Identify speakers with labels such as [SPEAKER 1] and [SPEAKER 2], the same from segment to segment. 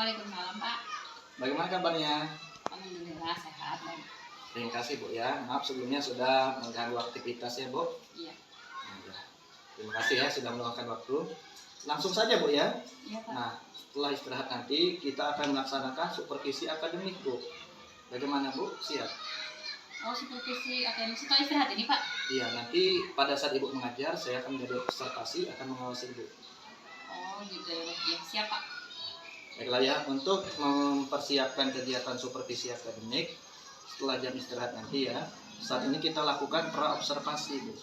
[SPEAKER 1] Waalaikumsalam, Pak.
[SPEAKER 2] Bagaimana kabarnya?
[SPEAKER 1] Alhamdulillah sehat, Bang.
[SPEAKER 2] Terima kasih Bu ya. Maaf sebelumnya sudah mengganggu aktivitas ya Bu.
[SPEAKER 1] Iya.
[SPEAKER 2] Nah, ya. Terima kasih ya sudah meluangkan waktu. Langsung saja Bu ya.
[SPEAKER 1] Iya, Pak.
[SPEAKER 2] Nah, setelah istirahat nanti kita akan melaksanakan supervisi akademik Bu. Bagaimana Bu? Siap?
[SPEAKER 1] Oh, supervisi akademik setelah istirahat ini, Pak?
[SPEAKER 2] Iya, nanti pada saat Ibu mengajar saya akan menjadi observasi akan mengawasi Ibu.
[SPEAKER 1] Oh, gitu ya. Iya, siap, Pak.
[SPEAKER 2] Baiklah ya, untuk mempersiapkan kegiatan supervisi akademik setelah jam istirahat nanti ya, saat ini kita lakukan praobservasi Bu.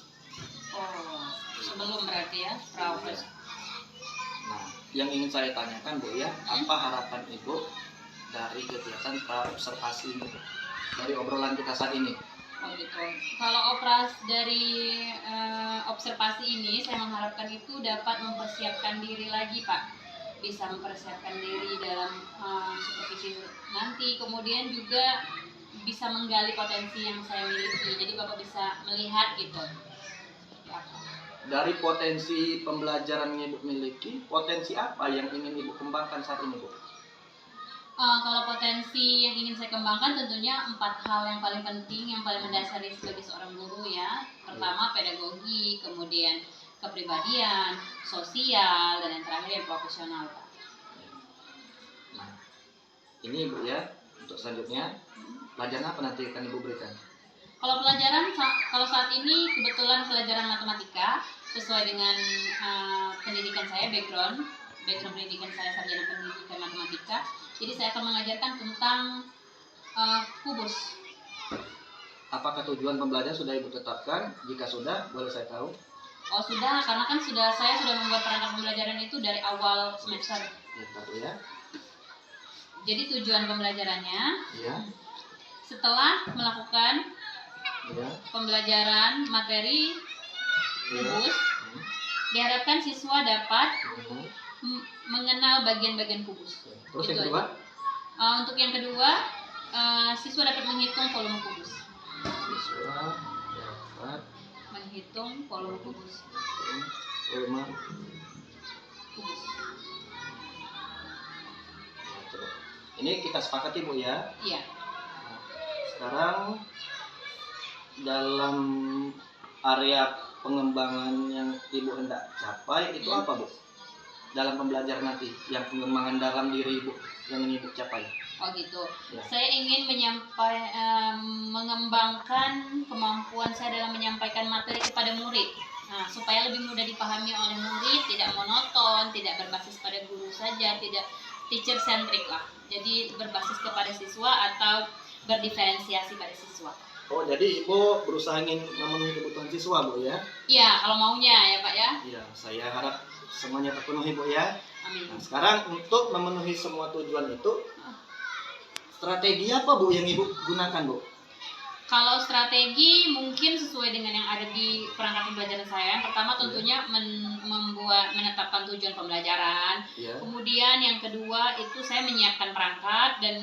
[SPEAKER 1] Oh, sebelum berarti ya, praobservasi.
[SPEAKER 2] Nah, yang ingin saya tanyakan Bu ya, apa harapan Ibu dari kegiatan praobservasi ini, dari obrolan kita saat ini?
[SPEAKER 1] Oh, gitu. Kalau operasi dari observasi ini, saya mengharapkan itu dapat mempersiapkan diri lagi, Pak. Bisa mempersiapkan diri dalam supervisi nanti, kemudian juga bisa menggali potensi yang saya miliki. Jadi Bapak bisa melihat gitu. Ya, Pak.
[SPEAKER 2] Dari potensi pembelajaran yang Ibu miliki, potensi apa yang ingin Ibu kembangkan saat ini Bu?
[SPEAKER 1] Kalau potensi yang ingin saya kembangkan tentunya 4 hal yang paling penting, yang paling mendasari sebagai seorang guru ya. Pertama pedagogi, kemudian kepribadian, sosial, dan yang terakhir yang profesional, Pak.
[SPEAKER 2] Nah, ini Bu ya, untuk selanjutnya pelajaran apa nanti akan Ibu berikan?
[SPEAKER 1] Kalau pelajaran, kalau saat ini kebetulan pelajaran matematika sesuai dengan pendidikan saya, background pendidikan saya sarjana pendidikan matematika. Jadi saya akan mengajarkan tentang kubus.
[SPEAKER 2] Apakah tujuan pembelajaran sudah Ibu tetapkan? Jika sudah, boleh saya tahu?
[SPEAKER 1] Oh sudah, karena kan saya sudah membuat perangkat pembelajaran itu dari awal semester.
[SPEAKER 2] Ya, tahu ya.
[SPEAKER 1] Jadi tujuan pembelajarannya
[SPEAKER 2] Ya.
[SPEAKER 1] setelah melakukan
[SPEAKER 2] Ya.
[SPEAKER 1] pembelajaran materi
[SPEAKER 2] Ya.
[SPEAKER 1] kubus, diharapkan siswa dapat mengenal bagian-bagian kubus.
[SPEAKER 2] Terus
[SPEAKER 1] Itu
[SPEAKER 2] yang kedua?
[SPEAKER 1] aja. Untuk yang kedua, siswa dapat menghitung volume kubus.
[SPEAKER 2] Siswa dapat
[SPEAKER 1] Menghitung volume kubus.
[SPEAKER 2] volume
[SPEAKER 1] Kubus.
[SPEAKER 2] ya, coba. Ini kita sepakati Bu ya.
[SPEAKER 1] Iya.
[SPEAKER 2] Nah, sekarang dalam area pengembangan yang Ibu hendak capai itu apa Bu? Dalam pembelajaran nanti, yang pengembangan dalam diri Ibu yang ingin Ibu capai.
[SPEAKER 1] Oh gitu.
[SPEAKER 2] Ya.
[SPEAKER 1] Saya ingin mengembangkan kemampuan saya dalam menyampaikan materi kepada murid. Nah, supaya lebih mudah dipahami oleh murid, tidak monoton, tidak berbasis pada guru saja, tidak teacher centric lah. Jadi berbasis kepada siswa atau berdiferensiasi pada siswa.
[SPEAKER 2] Oh, jadi Ibu berusaha ingin memenuhi kebutuhan siswa Bu ya?
[SPEAKER 1] Iya, kalau maunya ya Pak ya.
[SPEAKER 2] Iya, saya harap semuanya terpenuhi Bu ya.
[SPEAKER 1] Amin.
[SPEAKER 2] Nah, sekarang untuk memenuhi semua tujuan itu, strategi apa Bu yang Ibu gunakan Bu?
[SPEAKER 1] Kalau strategi mungkin sesuai dengan yang ada di perangkat pembelajaran saya. Yang pertama tentunya menetapkan tujuan pembelajaran.
[SPEAKER 2] Ya.
[SPEAKER 1] Kemudian yang kedua itu saya menyiapkan perangkat dan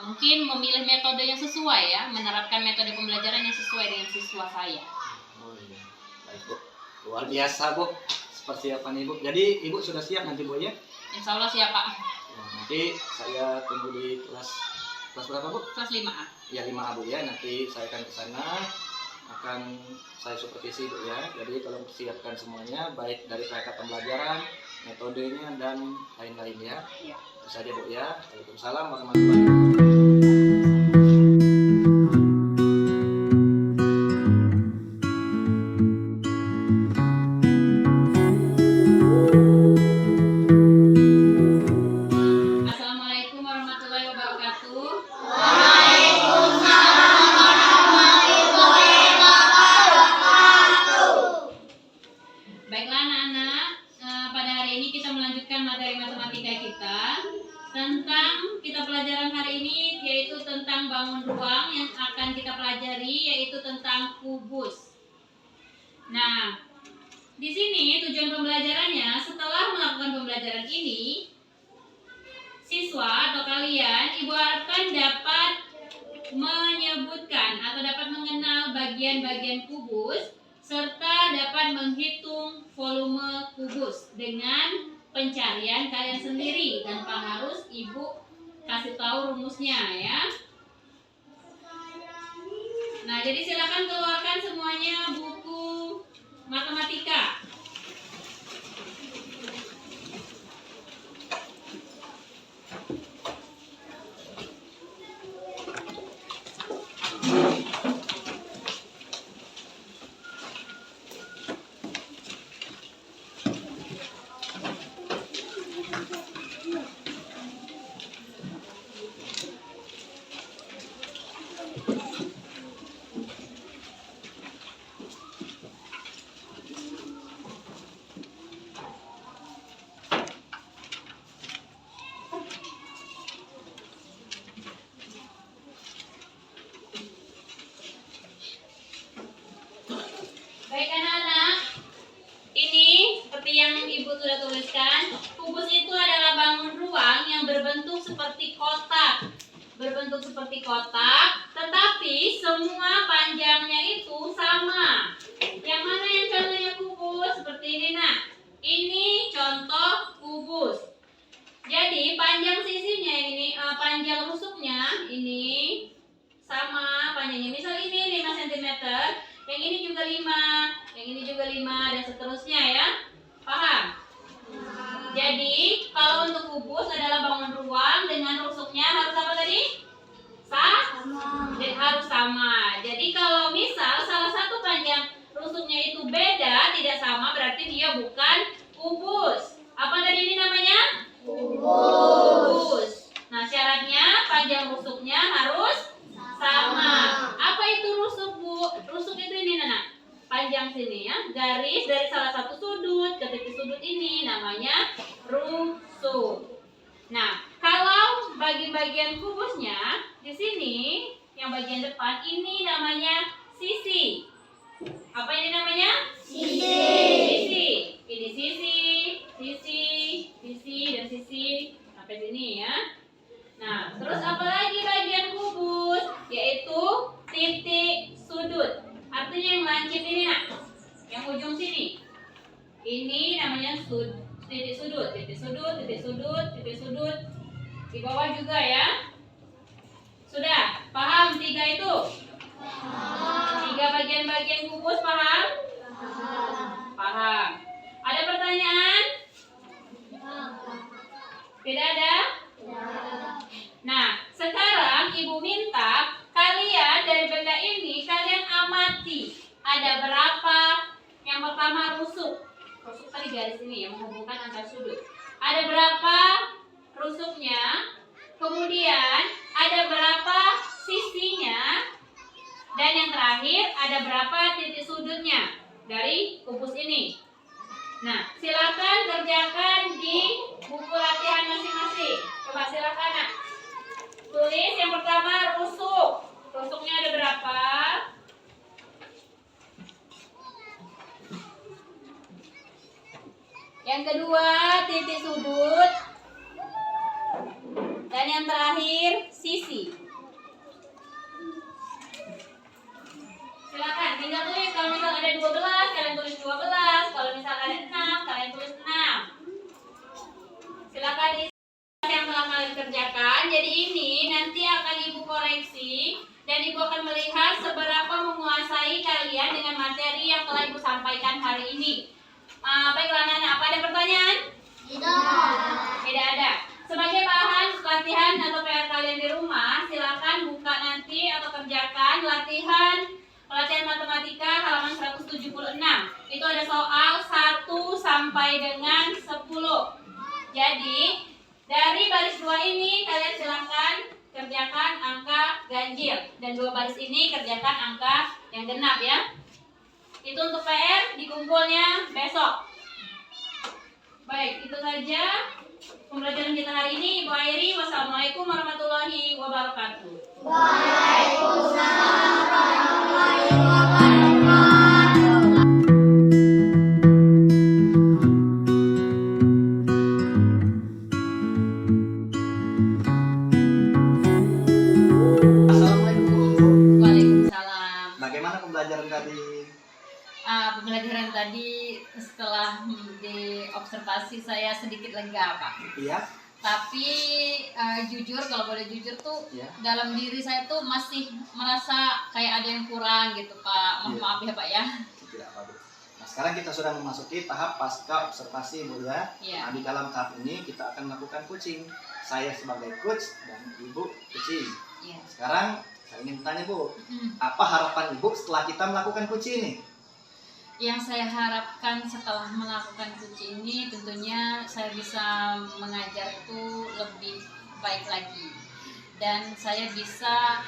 [SPEAKER 1] mungkin memilih metode yang sesuai ya, menerapkan metode pembelajaran yang sesuai dengan siswa saya.
[SPEAKER 2] Oh iya, baik Bu. Luar biasa Bu. Persiapan Ibu. Jadi Ibu sudah siap nanti Bu ya?
[SPEAKER 1] Insya Allah siap Pak.
[SPEAKER 2] Ya, nanti saya tunggu di kelas berapa Bu?
[SPEAKER 1] Kelas 5A.
[SPEAKER 2] Ya 5A Bu ya. Nanti saya akan ke sana, akan saya supervisi Bu ya. Jadi tolong persiapkan semuanya, baik dari perangkat pembelajaran, metodenya dan lain-lain ya.
[SPEAKER 1] Iya.
[SPEAKER 2] Itu saja Bu ya. Waalaikumsalam warahmatullahi wabarakatuh.
[SPEAKER 1] Assalamualaikum warahmatullahi wabarakatuh. Baiklah anak-anak, pada hari ini kita melanjutkan materi matematika kita tentang pelajaran hari ini, yaitu tentang bangun ruang. Yang akan kita pelajari yaitu tentang kubus. Nah, di sini tujuan pembelajarannya, setelah melakukan pembelajaran ini, siswa atau kalian, Ibu harapkan dapat menyebutkan atau dapat mengenal bagian-bagian kubus serta dapat menghitung volume kubus dengan pencarian kalian sendiri tanpa harus ibu kasih tahu rumusnya ya. Nah, jadi silakan keluarkan semuanya buku matematika. Baik anak-anak, ini seperti yang ibu sudah tuliskan, kubus itu adalah bangun ruang yang berbentuk seperti kotak. Berbentuk seperti kotak, tetapi semua panjangnya itu sama. Yang mana yang contohnya kubus? Seperti ini nak. Ini contoh kubus. Jadi panjang sisinya ini, panjang rusuknya ini sama panjangnya. Misal ini 5 cm, yang ini juga 5, yang ini juga 5, dan seterusnya ya. Paham? Jadi kalau untuk kubus adalah bangun ruang dengan rusuknya harus apa tadi? Sama. Jadi harus sama. Jadi kalau misal salah satu panjang rusuknya itu beda, tidak sama, berarti dia bukan kubus. Apa tadi ini namanya? Kubus. Nah, syaratnya panjang rusuknya harus sama. Apa itu rusuk, Bu? Rusuk itu ini, Nana. Panjang sini ya, garis dari salah satu sudut ke titik sudut ini namanya rusuk. Nah, kalau bagian kubusnya di sini, yang bagian depan ini namanya sisi. Apa ini namanya? Sisi. Sisi. Ini sisi, sisi, sisi, dan sisi sampai sini ya. Nah, terus apa lagi bagian kubus? Yaitu titik sudut. Artinya yang lancip ini nak, yang ujung sini. Ini namanya titik sudut, titik sudut, titik sudut, titik sudut. Di bawah juga ya. Sudah paham 3 itu? 3 bagian-bagian kubus paham? Paham. Ada pertanyaan? Tidak ada? Nah, sekarang ibu minta kalian dari benda ini kalian amati ada berapa. Yang pertama rusuk. Rusuk tadi garis ini yang menghubungkan antar sudut. Ada berapa rusuknya? Kemudian ada berapa sisinya? Dan yang terakhir ada berapa titik sudutnya dari kubus ini? Nah, silakan kerjakan di buku latihan masing-masing. Coba silakan nak. Tulis yang pertama rusuk. Rusuknya ada berapa? Yang kedua titik sudut. Dan yang terakhir sisi. Silakan tinggal tulis. Kalau misal ada 12 kalian tulis 12. Kalau misal ada 6 kalian tulis 6. Silakan isi yang telah kalian kerjakan. Jadi ini nanti akan ibu koreksi dan ibu akan melihat seberapa menguasai kalian dengan materi yang telah ibu sampaikan hari ini. Baiklah anak-anak, apa ada pertanyaan? Tidak ada. Sebagai bahan latihan atau PR kalian di rumah, silakan buka nanti atau kerjakan pelatihan matematika halaman 176. Itu ada soal 1 sampai dengan 10. Jadi dari baris 2 ini kalian silakan kerjakan angka ganjil, dan 2 baris ini kerjakan angka yang genap ya. Itu untuk PR, dikumpulnya besok. Baik, itu saja pembelajaran kita hari ini. Ibu Airi, wassalamualaikum warahmatullahi wabarakatuh.
[SPEAKER 3] Waalaikumsalam warahmatullahi wabarakatuh.
[SPEAKER 2] Assalamualaikum.
[SPEAKER 1] Waalaikumsalam.
[SPEAKER 2] Bagaimana pembelajaran tadi?
[SPEAKER 1] Pembelajaran tadi setelah diobservasi observasi saya sedikit lega Pak.
[SPEAKER 2] Iya.
[SPEAKER 1] Tapi jujur, kalau boleh jujur tuh
[SPEAKER 2] Iya.
[SPEAKER 1] dalam diri saya tuh masih merasa kayak ada yang kurang gitu Pak.
[SPEAKER 2] Iya.
[SPEAKER 1] Maaf ya Pak ya.
[SPEAKER 2] Tidak apa, Bu. Nah, sekarang kita sudah memasuki tahap pasca observasi, Bu ya.
[SPEAKER 1] Iya.
[SPEAKER 2] Nah, di dalam tahap ini kita akan melakukan coaching. Saya sebagai coach dan Ibu coaching.
[SPEAKER 1] Iya.
[SPEAKER 2] Sekarang saya ingin bertanya, Bu,
[SPEAKER 1] Mm.
[SPEAKER 2] apa harapan Ibu setelah kita melakukan coaching ini?
[SPEAKER 1] Yang saya harapkan setelah melakukan coaching ini tentunya saya bisa mengajar itu lebih baik lagi, dan saya bisa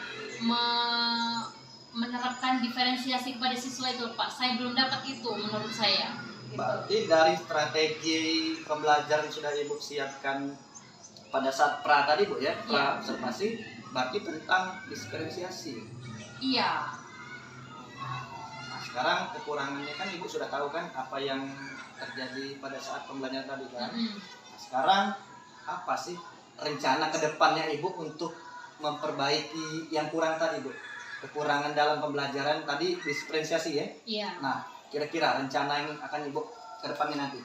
[SPEAKER 1] menerapkan diferensiasi kepada siswa itu Pak. Saya belum dapat itu menurut saya gitu.
[SPEAKER 2] Berarti dari strategi pembelajaran sudah Ibu siapkan pada saat pra tadi, Bu ya, pra
[SPEAKER 1] Iya.
[SPEAKER 2] observasi, berarti tentang diferensiasi.
[SPEAKER 1] Iya.
[SPEAKER 2] Nah, sekarang kekurangannya kan Ibu sudah tahu kan apa yang terjadi pada saat pembelajaran tadi kan.
[SPEAKER 1] Mm-mm.
[SPEAKER 2] Nah, sekarang apa sih rencana ke depannya Ibu untuk memperbaiki yang kurang tadi, Bu? Kekurangan dalam pembelajaran tadi diferensiasi ya.
[SPEAKER 1] Iya.
[SPEAKER 2] Nah, kira-kira rencana yang akan Ibu ke depannya nanti?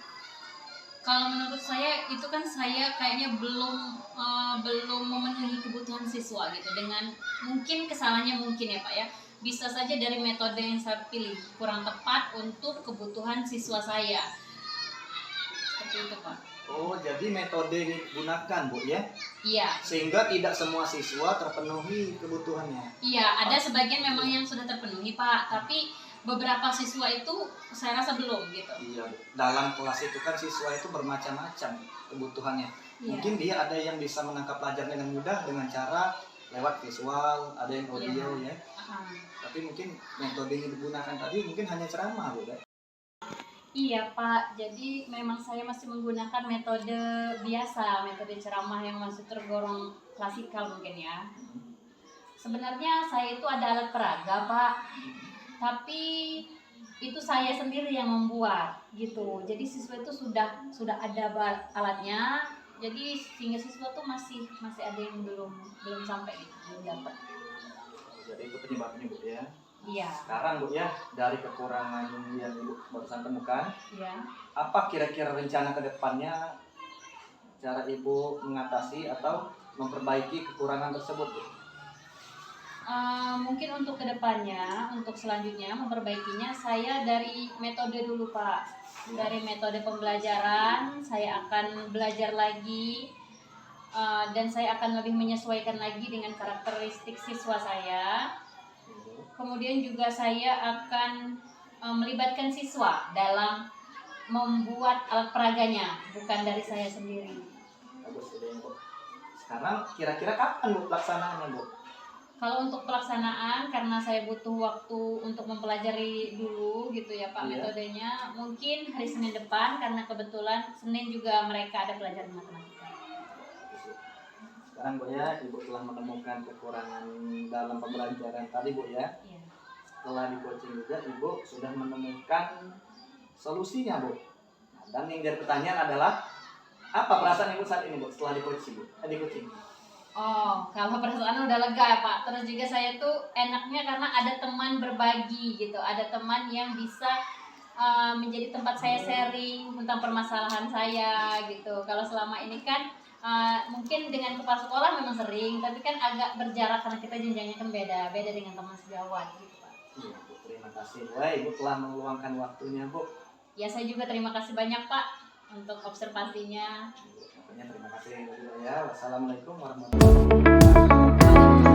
[SPEAKER 1] Kalau menurut saya itu kan saya kayaknya belum memenuhi kebutuhan siswa gitu, dengan mungkin kesalahannya mungkin ya Pak ya, bisa saja dari metode yang saya pilih kurang tepat untuk kebutuhan siswa saya, seperti itu Pak.
[SPEAKER 2] Oh, jadi metode yang digunakan, Bu ya,
[SPEAKER 1] Iya,
[SPEAKER 2] sehingga tidak semua siswa terpenuhi kebutuhannya.
[SPEAKER 1] iya, ada sebagian memang yang sudah terpenuhi Pak, tapi beberapa siswa itu saya rasa belum gitu.
[SPEAKER 2] Iya, Bu. Dalam kelas itu kan siswa itu bermacam-macam kebutuhannya.
[SPEAKER 1] Iya.
[SPEAKER 2] Mungkin dia ada yang bisa menangkap pelajaran dengan mudah dengan cara lewat visual, ada yang audio ya.
[SPEAKER 1] Aha.
[SPEAKER 2] Tapi mungkin metode yang digunakan tadi mungkin hanya ceramah, Bu ya.
[SPEAKER 1] Iya Pak, jadi memang saya masih menggunakan metode biasa, metode ceramah yang masih tergolong klasikal mungkin ya. Sebenarnya saya itu ada alat peraga Pak, tapi itu saya sendiri yang membuat gitu. Jadi siswa itu sudah ada alatnya, jadi sehingga siswa tuh masih ada yang belum sampai gitu, belum dapat.
[SPEAKER 2] Jadi itu penyebabnya, Bu ya.
[SPEAKER 1] Iya,
[SPEAKER 2] Sekarang, Bu ya, dari kekurangan yang Ibu barusan temukan,
[SPEAKER 1] iya.
[SPEAKER 2] apa kira-kira rencana ke depannya cara Ibu mengatasi atau memperbaiki kekurangan tersebut, Bu?
[SPEAKER 1] Mungkin untuk kedepannya, untuk selanjutnya memperbaikinya, saya dari metode dulu Pak. Dari metode pembelajaran saya akan belajar lagi, dan saya akan lebih menyesuaikan lagi dengan karakteristik siswa saya. Kemudian juga saya akan melibatkan siswa dalam membuat alat peraganya, bukan dari saya sendiri.
[SPEAKER 2] Bagus, ide yang, Bu. Sekarang kira-kira kapan, Bu, pelaksanaannya, Bu?
[SPEAKER 1] Kalau untuk pelaksanaan, karena saya butuh waktu untuk mempelajari dulu gitu ya Pak,
[SPEAKER 2] Iya.
[SPEAKER 1] metodenya, mungkin hari Senin depan, karena kebetulan Senin juga mereka ada pelajaran matematika.
[SPEAKER 2] Sekarang, Bu ya, Ibu telah menemukan kekurangan dalam pembelajaran tadi, Bu ya.
[SPEAKER 1] Iya.
[SPEAKER 2] Setelah di coaching juga, Ibu sudah menemukan solusinya, Bu. Nah, dan yang jadi pertanyaan adalah, apa perasaan Ibu saat ini, Bu, setelah di coaching, Bu? Di coaching.
[SPEAKER 1] Oh, kalau perasaan udah lega ya Pak. Terus juga saya tuh enaknya karena ada teman berbagi gitu, ada teman yang bisa menjadi tempat saya sharing tentang permasalahan saya gitu. Kalau selama ini kan mungkin dengan kepala sekolah memang sering, tapi kan agak berjarak karena kita jenjangnya kan beda dengan teman sejawat gitu Pak.
[SPEAKER 2] Iya, Bu, terima kasih, Bu. Ibu telah meluangkan waktunya, Bu.
[SPEAKER 1] Ya saya juga terima kasih banyak Pak untuk observasinya.
[SPEAKER 2] Pokoknya terima kasih, Bu ya. Wassalamualaikum warahmatullahi wabarakatuh.